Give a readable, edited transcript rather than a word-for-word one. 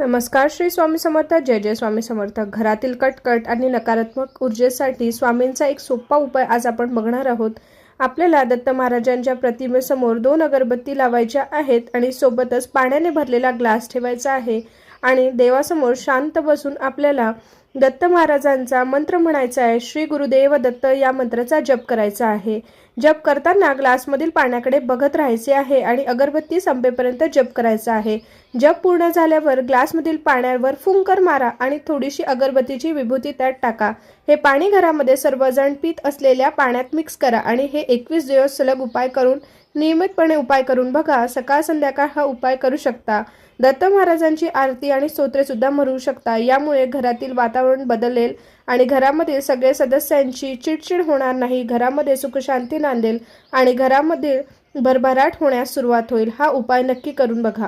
नमस्कार. श्री स्वामी समर्थ. जय जय स्वामी समर्थ. घरातील कटकट आणि नकारात्मक ऊर्जेसाठी स्वामींचा एक सोपा उपाय आज आपण बघणार आहोत. आपल्याला दत्त महाराजांच्या प्रतिमेसमोर 2 अगरबत्ती लावायच्या आहेत आणि सोबतच पाण्याने भरलेला ग्लास ठेवायचा आहे आणि देवासमोर शांत बसून आपल्याला दत्त महाराजांचा मंत्र म्हणायचा आहे. श्री गुरुदेव दत्त या मंत्राचा जप करायचा आहे. जप करताना ग्लासमधील पाण्याकडे बघत राहायचे आहे आणि अगरबत्ती संपेपर्यंत जप करायचा आहे. जप पूर्ण झाल्यावर ग्लासमधील पाण्यावर फुंकर मारा आणि थोडीशी अगरबत्तीची विभूती त्यात टाका. हे पाणी घरामध्ये सर्वजण पीत असलेल्या पाण्यात मिक्स करा आणि हे 21 दिवस सलग उपाय करून नियमितपणे उपाय करून बघा. सकाळ संध्याकाळ हा उपाय करू शकता. दत्त महाराजांची आरती आणि स्तोत्रे सुद्धा म्हणू शकता. यामुळे घरातील वातावरण बदलेल आणि घरामधील सगळे सदस्यांची चिडचिड होणार नाही. घरामध्ये सुखशांती नांदेल आणि घरामध्ये भरभराट होण्यास सुरुवात होईल. हा उपाय नक्की करून बघा.